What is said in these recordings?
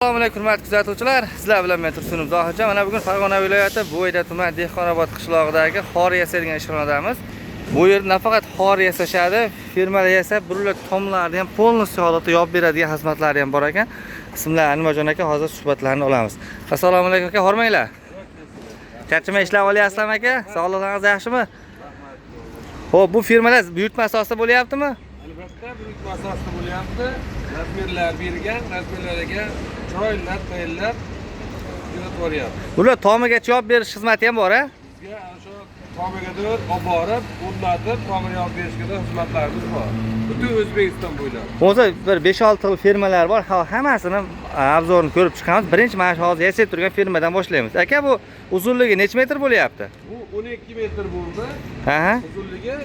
Assalomu alaykum hurmatli kuzatuvchilar. Sizlar bilan men Tursunov Zohidjon. Mana bugun Farg'ona viloyati Bo'yda tuman Dehqonobod qishlog'idagi xor yasagan ishxonadamiz. Bu yerda nafaqat xor yasashadi, firmalar yasab, bular tomlarni ham polностью holatda yopib beradigan xizmatlari ham bor ekan. Ismlar Animajon aka, hozir suhbatlarni olamiz. Assalomu alaykum aka, hormanglar. Charchimay ishlab olyapsizlarmi aka? Sog'lig'ingiz yaxshimi? Xo'p, bu firmalar buyurtma asosida bo'lyaptimi? Albatta, buyurtma asosida bo'lyapti. Razmerlar bergan, razmerlarga chiroylar, tayinlar jo'natib boryapti. Bular tomigacha yopib berish xizmati ham bor-a? Bizga shu tomigacha olib borib, o'rnatib, tomini yopib berishga xizmatlarimiz bor. Butun O'zbekiston bo'ylab. O'zi bir 5-6 xil firmalar bor. Hammasini obzorini ko'rib chiqamiz. Birinchi mana shu hozir yasab turgan firmadan boshlaymiz. Aka, bu uzunligi necha metr bo'lyapti? Bu 12 metr bo'ldi. Aha. Uzunligi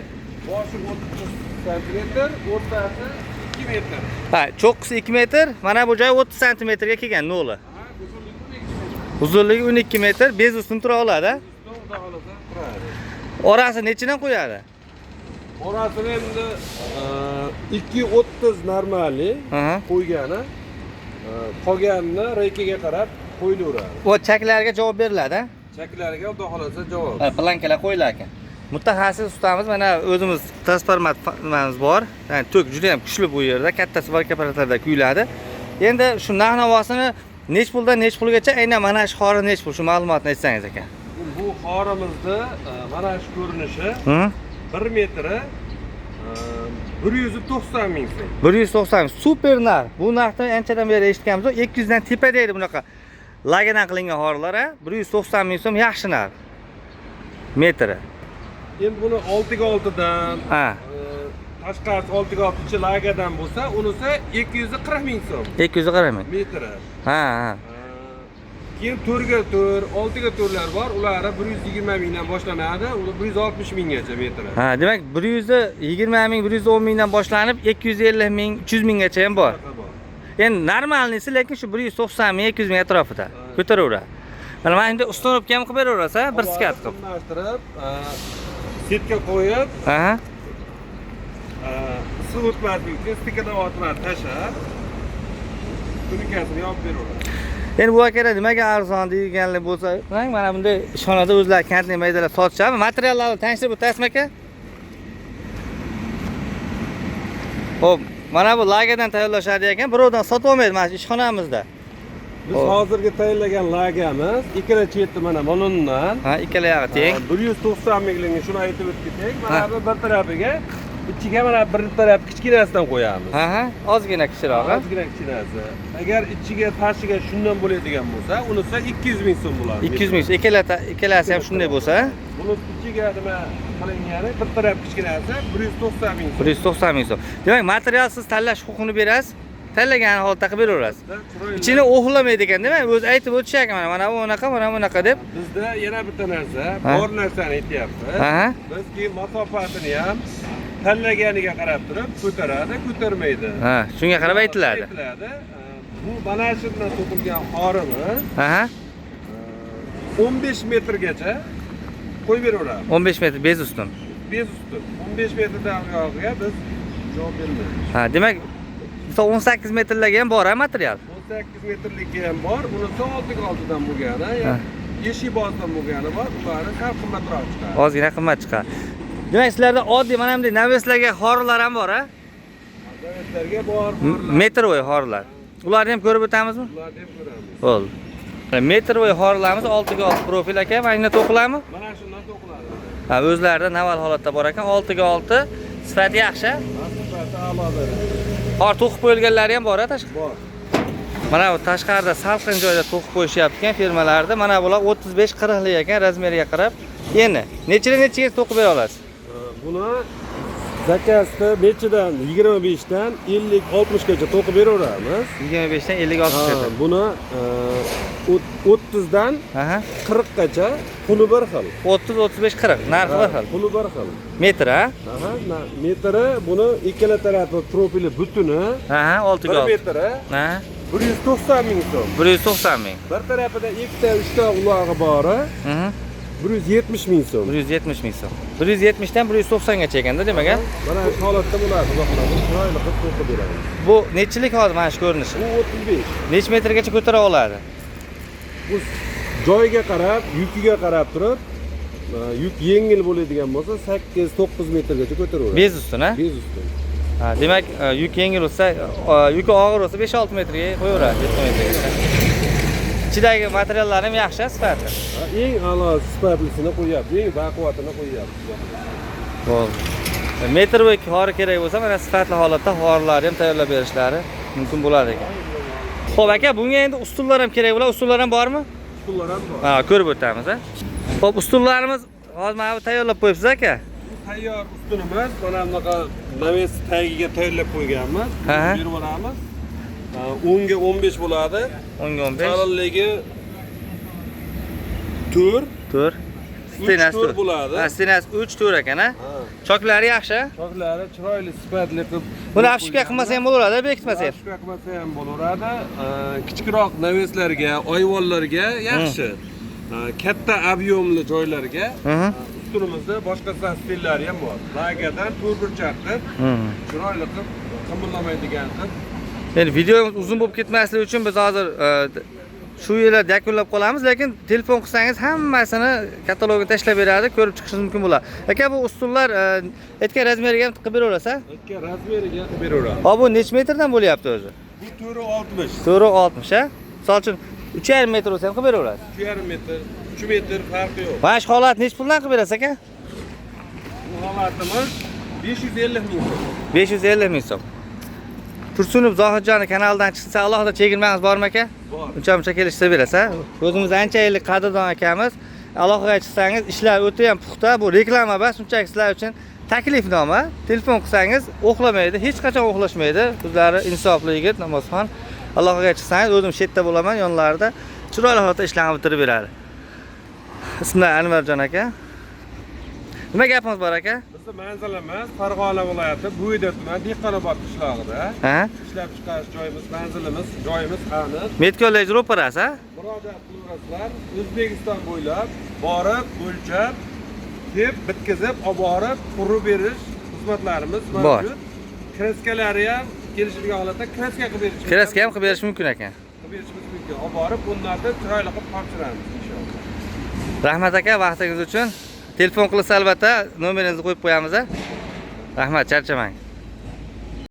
boshi 30 santimetr, o'rtasi 2 metr. Ha, cho'qqisi 2 metr, mana bu joy 30 santimetrga kelgan noli. Uzunligi 12 metr, bez ustun tura oladi. Xudo xolasa turadi. Orasi nechidan qo'yadi? Orasini endi 2.30 normali qo'ygani, qolganini reykaga qarab qo'yilaveradi. Bu chaklarga javob beriladi. Chaklarga xudo xolasa javob. Ha, plankalar qo'yilar ekan. Mutaxassis ustamiz, mana o'zimiz transformatorimiz bor. Ya'ni tok juda ham kuchli bu yerda, katta svorka apparatlarda kuyiladi. Endi shu narx-navosini nech puldan nech pulgacha, aynan mana shu xori nech pul, shu ma'lumotni aytsangiz aka. Bu xorimizni mana shu ko'rinishi 1 metri 190 ming so'm. 190 super narx. Bu narxni anchadan beri eshitganmiz. 200 dan tepa deydi bunaqa lagadan qilingan xorlar, 190 ming so'm yaxshi narx. Metri. Endi buni 6 dan, tashqarisi 6 ichi lagadan bo'lsa, unisi 240 ming so'm. 240 ming. Metri. Ha. Keyin 4 ga 4, 6 ga 4lar bor. Ular 120 mingdan boshlanadi, ular 160 minggacha metri. Ha, demak 120 ming, 110 mingdan boshlanib 250 ming, 300 minggacha ham bor. Endi normalnisi, lekin shu 190 ming, 200 ming atrofida ko'taraveradi. Mana endi ustunovka ham qilib beraverasiz, bir skat qilib. Setka qo'yib, Aha. suv o'tmaslik uchun stekadan otlar tashab, tunikasini yopib beraveradi. Endi bu akalar nimaga arzon deganlar bo'lsa, mana bunday ishxonada o'zlari kantli maydalar sotishadi. Materiallarni tanishtirib o'tasizmi aka? Xo'p, mana bu lagadan tayyorlashadi ekan, birovdan sotib olmaydi mana shu ishxonamizda. Biz hozirgi tayyorlagan lagamiz ikkala cheti mana bundan. Ha, ikkala yog'i teng. 190 minglikni shuni aytib o'tdik. Mana bu bir tarafiga, ichiga mana bir taraf kichkinasidan qo'yamiz. Ha, ozgina kichikroq. Ozgina kichkinasi. Agar ichiga tashiga shundan bo'ladigan bo'lsa, unisi 200 ming so'm bo'ladi. 200 ming. Ikkalasi ham shunday bo'lsa, buni ichiga nima qilingani, bir taraf kichkinasi 190 ming so'm. 190 ming so'm. Demak, material siz tanlash huquqini berasiz. Tanlagan holatda qilib beraverasiz. Ichini o'g'irlamaydi ekan, demak, o'zi aytib o'tishyapti, mana bu unaqa, mana bunaqa deb. Bizda yana bitta narsa, bor narsani aytyapmiz. Biz keyin masofatini ham tanlaganiga qarab turib ko'taradi, ko'tarmaydi. Ha, shunga qarab aytiladi. Bu mana shundan to'qilgan xorimiz 15 metrgacha qo'yib beraveramiz. 15 metr bez ustun. Bez ustun. 15 metrdan uyog'iga biz javob bermaymiz. Ha, demak 18 metrlarga ham bor material. 18 metrlikka ham bor. Bunisi 6 dan bo'lgani, eshik bozdan bo'lgani bor. Ularni ham qimmatroq chiqadi. Ozgina qimmat chiqadi. Demak, sizlarda oddiy mana bunday naveslarga xorlar ham bor-a? Naveslarga bor. Metrovoy xorlar. Ularni ham ko'rib o'tamizmi? Ularni ham ko'ramiz. Bo'ldi. Metrovoy xorlarimiz 6x6 profil aka, mana to'qiladimi? Mana shundan to'qiladi. Ha, o'zlarida naval holatda bor ekan, 6x6 sifati yaxshi. Sifati a'lo darajada. Xor to'qib qo'yilganlari ham bor-a tashqi? Bor. Mana bu tashqarida salqin joyda to'qib qo'yishyapti ekan firmalarda. Mana bular 35-40 lik ekan razmeriga qarab. Endi nechiga to'qib bera olasiz? Buni zakazda nechidan 25 dan 50-60 gacha to'qib beraveramiz. 25 dan 50-60 gacha. Buni 30 dan 40 gacha puli bir xil. 30, 35, 40 narxi bir xil. Puli bir xil. Metr, ha? Metri buni ikkala tarafi profili butuni. 6 1 metri. 190 ming so'm. 190 ming. Bir tarafida ikkita, uchta ulog'i bor. 170 ming so'm. 170 ming so'm. 170 dan 190 gacha ekanda demak a? Mana shu holatda bo'ladi, uzoqlarni chiroyli qilib to'qib beramiz. Bu nechilik hozir mana shu ko'rinishi? Bu 35. Necha metrgacha ko'tara oladi? Bu joyiga qarab, yukiga qarab turib, yuk yengil bo'ladigan bo'lsa 8-9 metrgacha ko'taraveradi. Bez ustuna? Bez ustun. Ha, demak, yuk yengil bo'lsa, yuki og'ir bo'lsa 5-6 metrga qo'yaveradi, 7 metrgacha. Ichidagi materiallar ham yaxshi, sifatli. Eng a'lo sifatlisini qo'yapti, eng baquvvatini qo'yapti. Bo'ldi. Metr bo'yi xori kerak bo'lsa, mana sifatli holatda xorilarni ham tayyorlab berishlari mumkin bo'ladi ekan. Xo'p aka, bunga endi ustunlar ham kerak bo'ladi. Ustunlar ham bormi? Ustunlar ham bor. Ha, ko'rib o'tamiz, ha. Xo'p, ustunlarimiz hozir mana bu tayyorlab qo'yibsiz aka. Tayyor ustunimiz, mana bunaqa naves tagiga tayyorlab qo'yganmiz. Berib olamiz. 10 ga 15 bo'ladi. 10 ga 15. Qalinligi 4. 4. Stenasi 4 bo'ladi. Ha, stenasi 3 4 ekan, ha. Choklari yaxshi. Choklari chiroyli, sifatli qilib. Buni afshika qilmasa ham bo'laveradi, bekitmasa ham. Afshika qilmasa ham bo'laveradi. Kichikroq naveslarga, oyvonlarga yaxshi. Katta ob'yomli joylarga ustunimizda boshqa stillari ham bor. Lagadan to'rtburchakdir. Chiroyli qilib, qimirlamaydigan qilib. Endi videomiz uzun bo'lib ketmasligi uchun biz hozir shu yerlarda yakunlab qolamiz, lekin telefon qilsangiz hammasini katalogga tashlab beradi, ko'rib chiqishingiz mumkin bo'ladi. Aka, bu ustunlar aytgan razmeriga ham qilib beraverasiz? Aytgan razmeriga qilib beraveramiz. Hop, bu necha metrdan bo'lyapti o'zi? Bu 460. 460, ha? Misol uchun 3,5 metr bo'lsa ham qilib beraverasiz. 3,5 metr, 3 metr farqi yo'q. Mana shu holat necha puldan qilib berasiz aka? Bu holatimiz 550 ming so'm. 550 ming so'm. Tursunov Zohidjonning kanalidan chiqsa alohida chegirmangiz bormi aka? Bor. Uncha kelishsa berasiz, ha? O'zimiz ancha yillik qadrdon akamiz. Alohida chiqsangiz, ishlar o'ta ham puxta, bu reklama emas, shunchaki sizlar uchun taklifnoma. Telefon qilsangiz o'xlamaydi, hech qachon o'xlashmaydi. O'zlari insofli yigit, namozxon. Alohida chiqsangiz, o'zim shetda bo'laman, yonlarida chiroyli holatda ishlarni bitirib beradi. Ismlar Anvarjon aka. Nima gapimiz bor aka? Bizning manzilimiz Farg'ona viloyati Bo'yda tuman Dehqonobod qishlog'ida. Ha? Ishlab chiqarish joyimiz, manzilimiz, joyimiz aniq. Medkollej ro'parasi, ha? Murojaat qilaverasizlar. O'zbekiston bo'ylab borib, o'lchab, deb bitkazib, olib borib, qurib berish xizmatlarimiz mavjud. Kraskalari ham kelishilgan holatda kraska qilib berish. Kraska ham qilib berish mumkin ekan. Qilib berishimiz mumkin. Olib borib, bunlarni chiroyli qilib topshiramiz inshaalloh. Rahmat aka, vaqtingiz uchun. Telefon qilsa albatta nomeringizni qo'yib qo'yamiz. Rahmat, charchamang.